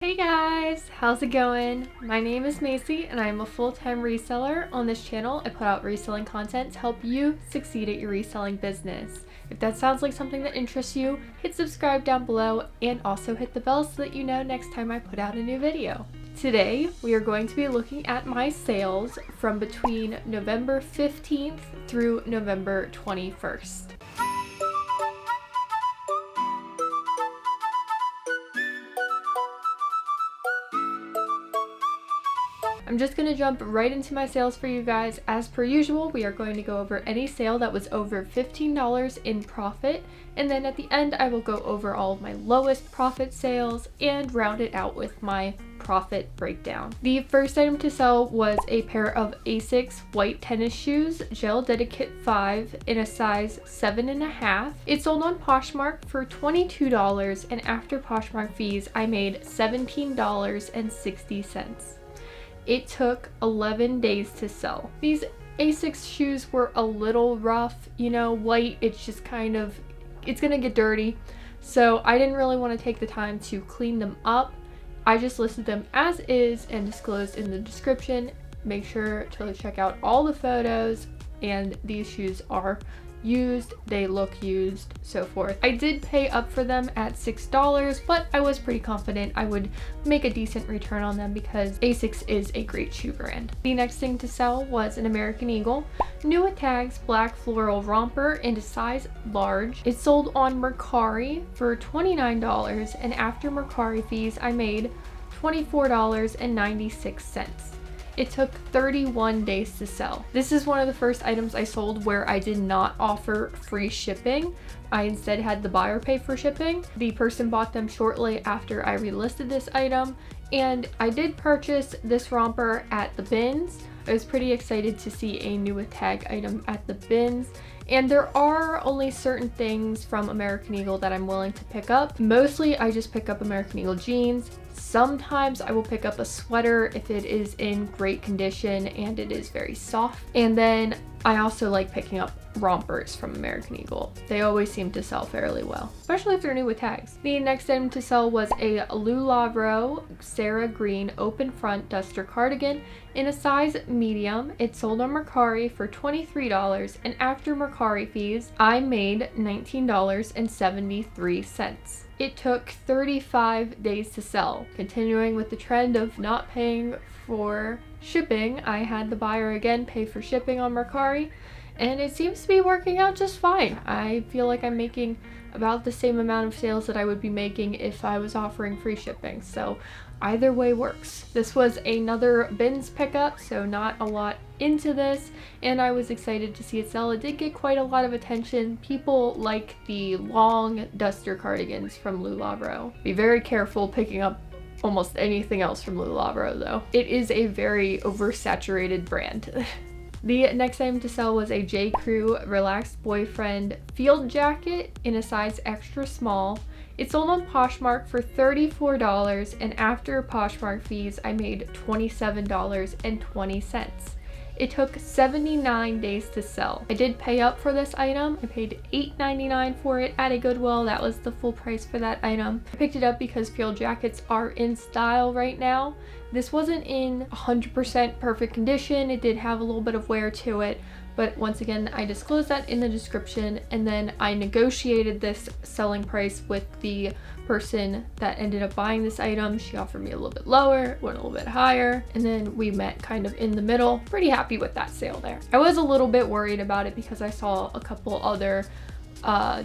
Hey guys, how's it going? My name is Macy and I'm a full-time reseller. On this channel, I put out reselling content to help you succeed at your reselling business. If that sounds like something that interests you, hit subscribe down below and also hit the bell so that you know next time I put out a new video. Today, we are going to be looking at my sales from between November 15th through November 21st. I'm just going to jump right into my sales for you guys. As per usual, we are going to go over any sale that was over $15 in profit, and then at the end I will go over all of my lowest profit sales and round it out with my profit breakdown. The first item to sell was a pair of Asics white tennis shoes, gel dedicate 5 in a size 7.5. It sold on Poshmark for $22, and after Poshmark fees I made $17.60. It took 11 days to sell. These Asics shoes were a little rough, you know, white, it's just kind of, it's gonna get dirty. So I didn't really want to take the time to clean them up. I just listed them as is and disclosed in the description. Make sure to check out all the photos, and these shoes are used, they look used, so forth. I did pay up for them at $6, but I was pretty confident I would make a decent return on them because Asics is a great shoe brand. The next thing to sell was an American Eagle new with tags black floral romper in a size large. It sold on Mercari for $29, and after Mercari fees I made $24.96. It took 31 days to sell. This is one of the first items I sold where I did not offer free shipping. I instead had the buyer pay for shipping. The person bought them shortly after I relisted this item, and I did purchase this romper at the bins. I was pretty excited to see a new with tag item at the bins, and there are only certain things from American Eagle that I'm willing to pick up. Mostly I just pick up American Eagle jeans. Sometimes I will pick up a sweater if it is in great condition and it is very soft. And then I also like picking up rompers from American Eagle. They always seem to sell fairly well, especially if they're new with tags. The next item to sell was a Lularoe Sarah Green open front duster cardigan in a size medium. It sold on Mercari for $23, and after Mercari fees, I made $19.73. It took 35 days to sell. Continuing with the trend of not paying for shipping, I had the buyer again pay for shipping on Mercari, and it seems to be working out just fine. I feel like I'm making about the same amount of sales that I would be making if I was offering free shipping, so either way works. This was another bins pickup, so not a lot into this, and I was excited to see it sell. It did get quite a lot of attention. People like the long duster cardigans from Lularoe. Be very careful picking up almost anything else from Lularoe though. It is a very oversaturated brand. The next item to sell was a J. Crew Relaxed Boyfriend field jacket in a size extra small. It sold on Poshmark for $34, and after Poshmark fees I made $27.20. It took 79 days to sell. I did pay up for this item. I paid $8.99 for it at a Goodwill. That was the full price for that item. I picked it up because field jackets are in style right now. This wasn't in 100% perfect condition. It did have a little bit of wear to it, but once again, I disclosed that in the description, and then I negotiated this selling price with the person that ended up buying this item. She offered me a little bit lower, went a little bit higher, and then we met kind of in the middle. Pretty happy with that sale there. I was a little bit worried about it because I saw a couple other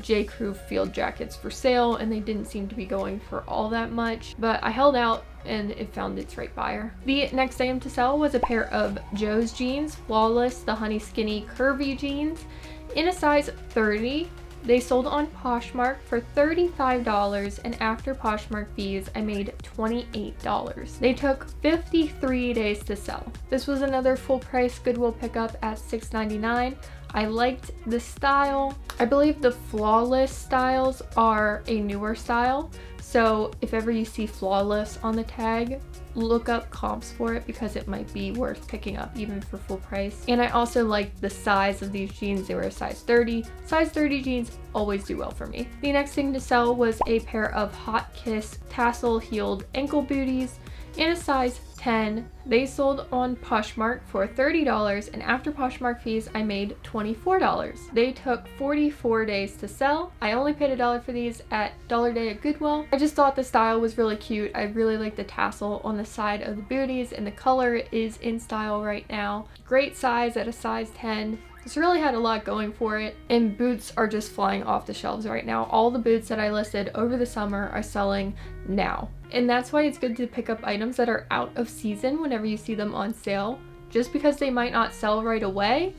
J. Crew field jackets for sale, and they didn't seem to be going for all that much, but I held out and it found its right buyer. The next item to sell was a pair of Joe's jeans, Flawless, the Honey Skinny Curvy jeans in a size 30. They sold on Poshmark for $35, and after Poshmark fees, I made $28. They took 53 days to sell. This was another full price Goodwill pickup at $6.99. I liked the style. I believe the Flawless styles are a newer style, So if ever you see flawless on the tag, look up comps for it because it might be worth picking up even for full price. And I also like the size of these jeans. They were a size 30. Size 30 jeans always do well for me. The next thing to sell was a pair of Hot Kiss tassel heeled ankle booties in a size 10. They sold on Poshmark for $30, and after Poshmark fees I made $24. They took 44 days to sell. I only paid $1 for these at Dollar Day at Goodwill. I just thought the style was really cute. I really like the tassel on the side of the booties, and the color is in style right now. Great size at a size 10. This really had a lot going for it, and boots are just flying off the shelves right now. All the boots that I listed over the summer are selling now. And that's why it's good to pick up items that are out of season whenever you see them on sale. Just because they might not sell right away,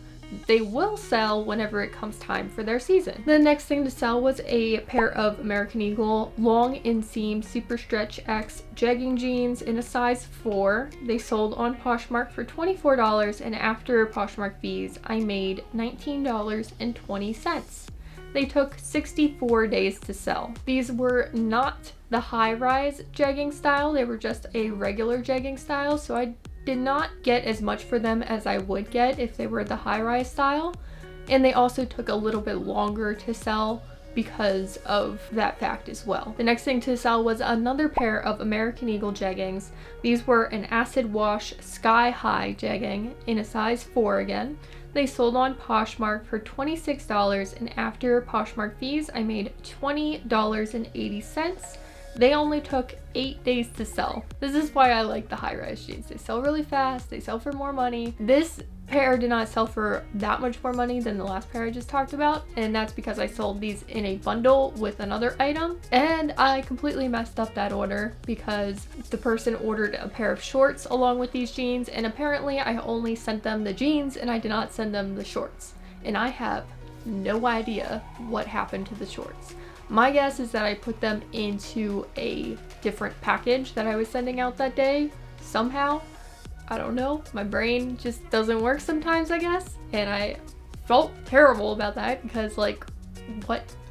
they will sell whenever it comes time for their season. The next thing to sell was a pair of American Eagle long inseam super stretch X jegging jeans in a size 4. They sold on Poshmark for $24, and after Poshmark fees I made $19.20. They took 64 days to sell. These were not the high-rise jegging style, they were just a regular jegging style, so I did not get as much for them as I would get if they were the high-rise style. And they also took a little bit longer to sell because of that fact as well. The next thing to sell was another pair of American Eagle jeggings. These were an acid wash sky high jegging in a size 4 again. They sold on Poshmark for $26, and after Poshmark fees I made $20.80. They only took 8 days to sell. This is why I like the high-rise jeans. They sell really fast, they sell for more money. This pair did not sell for that much more money than the last pair I just talked about, and that's because I sold these in a bundle with another item, and I completely messed up that order because the person ordered a pair of shorts along with these jeans, and apparently I only sent them the jeans and I did not send them the shorts, and I have no idea what happened to the shorts. My guess is that I put them into a different package that I was sending out that day somehow. I don't know. My brain just doesn't work sometimes, I guess. And I felt terrible about that because, like,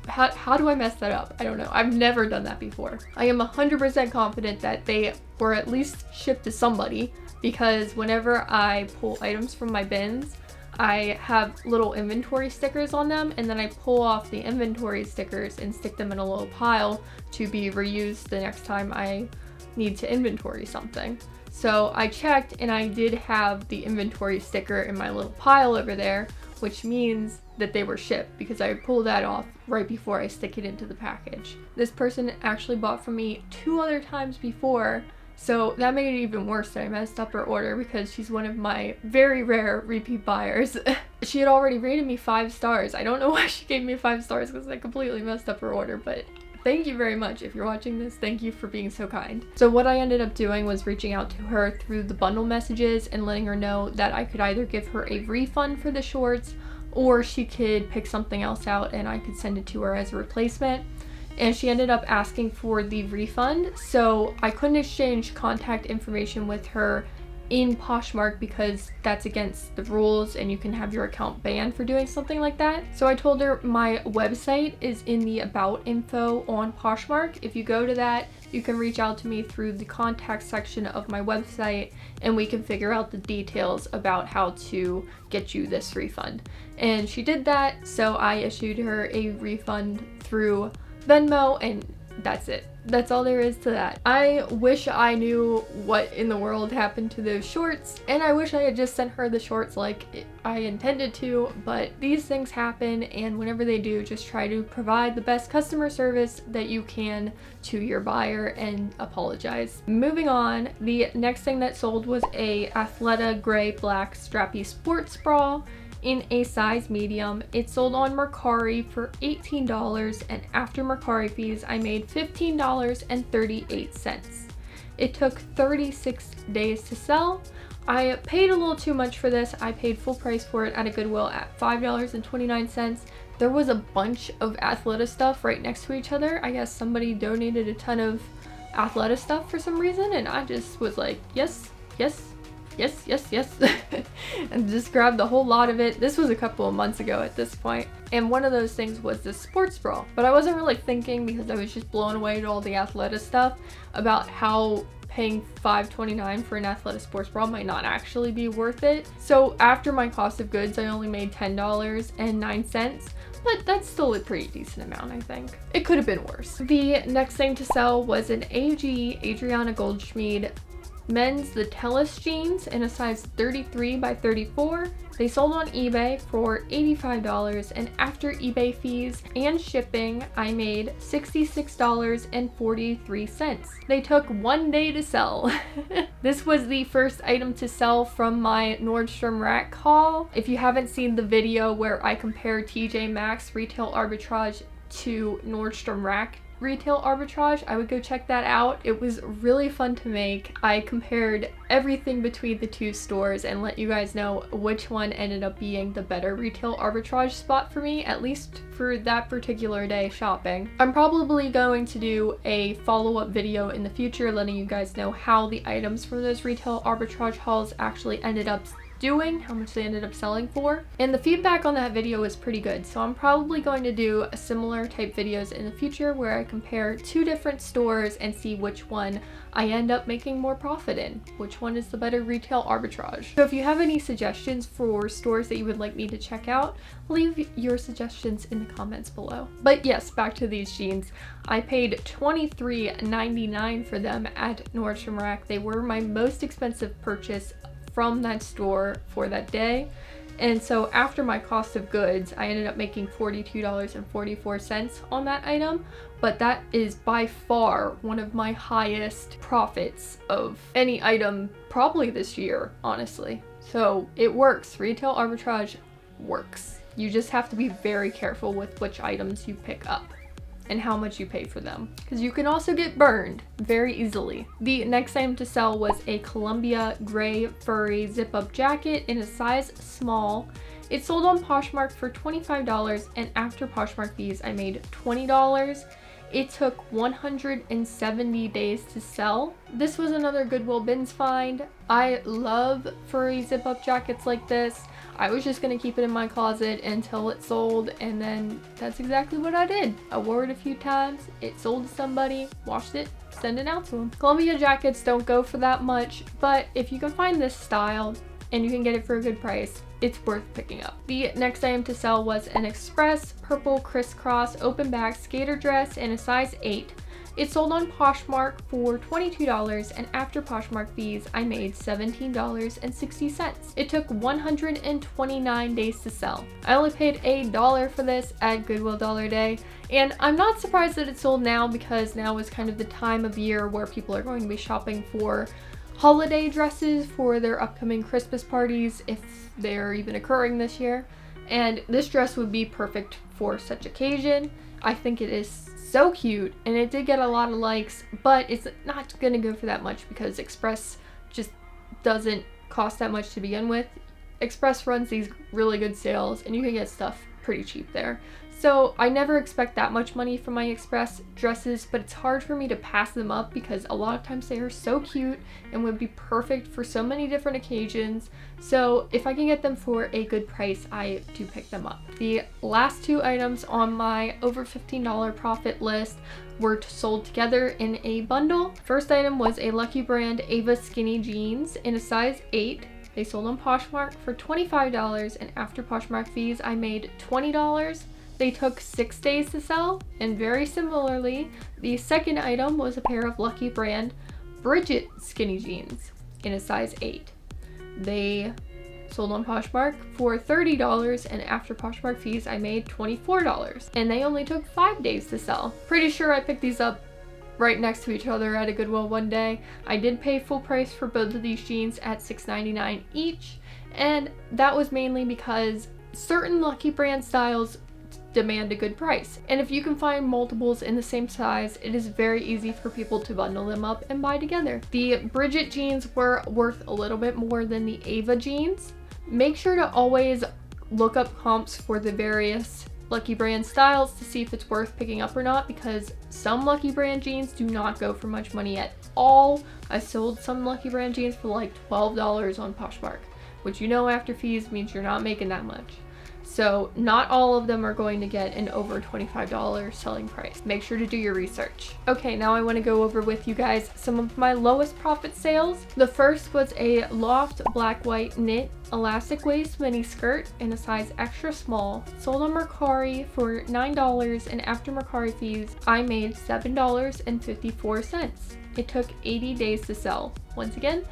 how do I mess that up? I don't know. I've never done that before. I am 100% confident that they were at least shipped to somebody, because whenever I pull items from my bins, I have little inventory stickers on them, and then I pull off the inventory stickers and stick them in a little pile to be reused the next time I need to inventory something. So I checked and I did have the inventory sticker in my little pile over there, which means that they were shipped because I pull that off right before I stick it into the package. This person actually bought from me 2 other times before, so that made it even worse that I messed up her order because she's one of my very rare repeat buyers. She had already rated me 5 stars. I don't know why she gave me 5 stars because I completely messed up her order, but thank you very much. If you're watching this, thank you for being so kind. So what I ended up doing was reaching out to her through the bundle messages and letting her know that I could either give her a refund for the shorts or she could pick something else out and I could send it to her as a replacement. And she ended up asking for the refund, so I couldn't exchange contact information with her in Poshmark because that's against the rules and you can have your account banned for doing something like that. So I told her my website is in the about info on Poshmark. If you go to that, you can reach out to me through the contact section of my website and we can figure out the details about how to get you this refund. And she did that, so I issued her a refund through Venmo, and that's it. That's all there is to that. I wish I knew what in the world happened to those shorts, and I wish I had just sent her the shorts like I intended to, but these things happen, and whenever they do, just try to provide the best customer service that you can to your buyer and apologize. Moving on, the next thing that sold was a Athleta gray black strappy sports bra in a size medium. It sold on Mercari for $18, and after Mercari fees I made $15.38. It took 36 days to sell. I paid a little too much for this. I paid full price for it at a Goodwill at $5.29. There was a bunch of Athleta stuff right next to each other. I guess somebody donated a ton of Athleta stuff for some reason, and I just was like, yes, yes, yes, yes, yes, and just grabbed the whole lot of it. This was a couple of months ago at this point. And one of those things was the sports bra. But I wasn't really thinking, because I was just blown away to all the Athleta stuff, about how paying $5.29 for an Athleta sports bra might not actually be worth it. So after my cost of goods, I only made $10.09. But that's still a pretty decent amount, I think. It could have been worse. The next thing to sell was an AG Adriano Goldschmied men's the Tellus jeans in a size 33 by 34. They sold on eBay for $85, and after eBay fees and shipping, I made $66.43. They took 1 day to sell. This was the first item to sell from my Nordstrom Rack haul. If you haven't seen the video where I compare TJ Maxx retail arbitrage to Nordstrom Rack retail arbitrage, I would go check that out. It was really fun to make. I compared everything between the two stores and let you guys know which one ended up being the better retail arbitrage spot for me, at least for that particular day shopping. I'm probably going to do a follow-up video in the future letting you guys know how the items from those retail arbitrage hauls actually ended up doing, how much they ended up selling for, and the feedback on that video was pretty good. So I'm probably going to do a similar type videos in the future where I compare two different stores and see which one I end up making more profit in, which one is the better retail arbitrage. So if you have any suggestions for stores that you would like me to check out, leave your suggestions in the comments below. But yes, back to these jeans. I paid $23.99 for them at Nordstrom Rack. They were my most expensive purchase from that store for that day. And so after my cost of goods, I ended up making $42.44 on that item, but that is by far one of my highest profits of any item probably this year, honestly. So it works. Retail arbitrage works. You just have to be very careful with which items you pick up and how much you pay for them, because you can also get burned very easily. The next item to sell was a Columbia gray furry zip-up jacket in a size small. It sold on Poshmark for $25, and after Poshmark fees I made $20. It took 170 days to sell. This was another Goodwill bins find. I love furry zip-up jackets like this. I was just gonna keep it in my closet until it sold, and then that's exactly what I did. I wore it a few times, it sold to somebody, washed it, send it out to them. Columbia jackets don't go for that much, but if you can find this style and you can get it for a good price, it's worth picking up. The next item to sell was an Express purple crisscross open back skater dress in a size 8. It sold on Poshmark for $22, and after Poshmark fees, I made $17.60. It took 129 days to sell. I only paid $1 for this at Goodwill Dollar Day, and I'm not surprised that it sold now, because now is kind of the time of year where people are going to be shopping for holiday dresses for their upcoming Christmas parties, if they're even occurring this year. And this dress would be perfect for such occasion. I think it is so cute, and it did get a lot of likes, but it's not gonna go for that much because Express just doesn't cost that much to begin with. Express runs these really good sales, and you can get stuff pretty cheap there. So I never expect that much money from my Express dresses, but it's hard for me to pass them up because a lot of times they are so cute and would be perfect for so many different occasions. So if I can get them for a good price, I do pick them up. The last two items on my over $15 profit list were sold together in a bundle. First item was a Lucky Brand Ava skinny jeans in a size 8. They sold on Poshmark for $25, and after Poshmark fees, I made $20. They took 6 days to sell, and very similarly, the second item was a pair of Lucky Brand Bridget skinny jeans in a size 8. They sold on Poshmark for $30, and after Poshmark fees, I made $24. And they only took 5 days to sell. Pretty sure I picked these up right next to each other at a Goodwill one day. I did pay full price for both of these jeans at $6.99 each, and that was mainly because certain Lucky Brand styles demand a good price. And if you can find multiples in the same size, it is very easy for people to bundle them up and buy together. The Bridget jeans were worth a little bit more than the Ava jeans. Make sure to always look up comps for the various Lucky Brand styles to see if it's worth picking up or not, because some Lucky Brand jeans do not go for much money at all. I sold some Lucky Brand jeans for like $12 on Poshmark, which after fees means you're not making that much. So not all of them are going to get an over $25 selling price. Make sure to do your research. Okay, now I want to go over with you guys some of my lowest profit sales. The first was a LOFT black white knit elastic waist mini skirt in a size extra small, sold on Mercari for $9, and after Mercari fees, I made $7.54. It took 80 days to sell. Once again,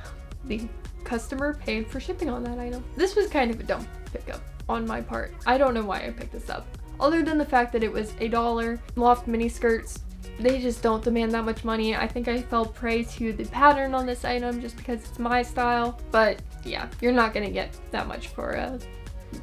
the customer paid for shipping on that item. This was kind of a dumb pickup on my part. I don't know why I picked this up, other than the fact that it was $1. LOFT mini skirts, they just don't demand that much money. I think I fell prey to the pattern on this item just because it's my style, but yeah, you're not gonna get that much for a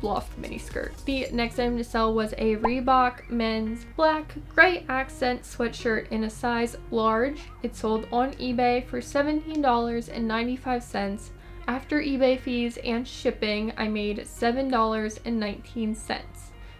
LOFT mini skirt. The next item to sell was a Reebok men's black gray accent sweatshirt in a size large. It sold on eBay for $17.95. After eBay fees and shipping, I made $7.19.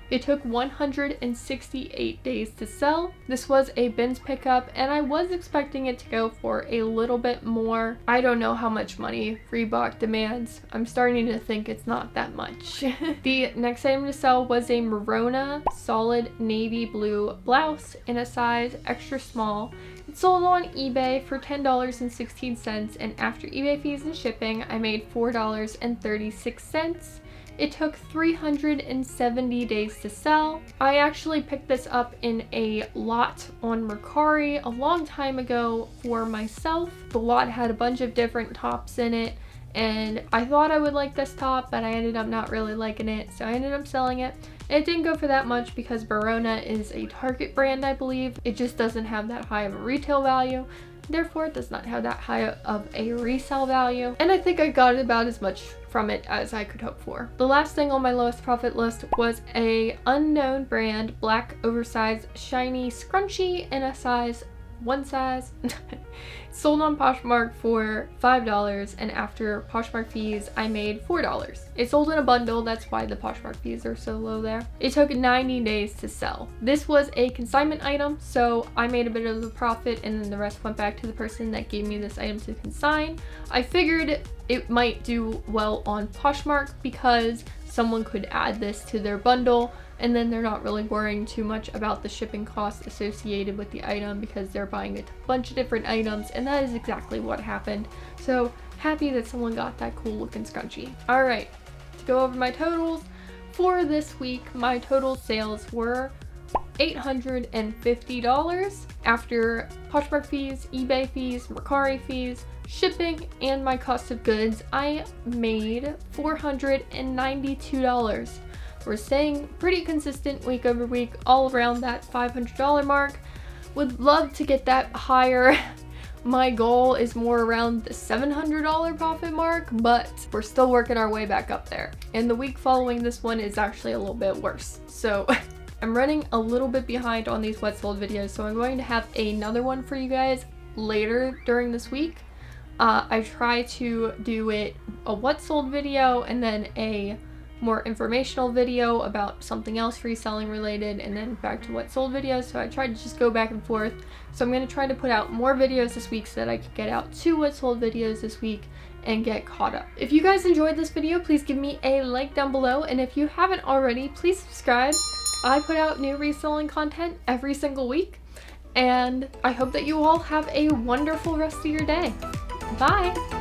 It took 168 days to sell. This was a bins pickup, and I was expecting it to go for a little bit more. I don't know how much money Reebok demands. I'm starting to think it's not that much. The next item to sell was a Merona solid navy blue blouse in a size extra small. It sold on eBay for $10.16, and after eBay fees and shipping, I made $4.36. It took 370 days to sell. I actually picked this up in a lot on Mercari a long time ago for myself. The lot had a bunch of different tops in it, and I thought I would like this top, but I ended up not really liking it, so I ended up selling it. It didn't go for that much because Merona is a Target brand, I believe. It just doesn't have that high of a retail value. Therefore, it does not have that high of a resale value. And I think I got about as much from it as I could hope for. The last thing on my lowest profit list was a unknown brand black oversized shiny scrunchie in a size one size. Sold on Poshmark for $5, and after Poshmark fees, I made $4. It sold in a bundle, that's why the Poshmark fees are so low there. It took 90 days to sell. This was a consignment item, so I made a bit of a profit, and then the rest went back to the person that gave me this item to consign. I figured it might do well on Poshmark because someone could add this to their bundle, and then they're not really worrying too much about the shipping costs associated with the item because they're buying a bunch of different items, and that is exactly what happened. So happy that someone got that cool looking scrunchie. All right, to go over my totals for this week, my total sales were $850 after Poshmark fees, eBay fees, Mercari fees, shipping, and my cost of goods. I made $492. We're staying pretty consistent week over week, all around that $500 mark. Would love to get that higher. My goal is more around the $700 profit mark, but we're still working our way back up there. And the week following this one is actually a little bit worse. So I'm running a little bit behind on these what sold videos, so I'm going to have another one for you guys later during this week. I try to do a what sold video and then a more informational video about something else reselling related, and then back to what sold videos. So I tried to just go back and forth. So I'm going to try to put out more videos this week so that I can get out 2 what sold videos this week and get caught up. If you guys enjoyed this video, please give me a like down below, and if you haven't already, please subscribe. I put out new reselling content every single week, and I hope that you all have a wonderful rest of your day. Bye!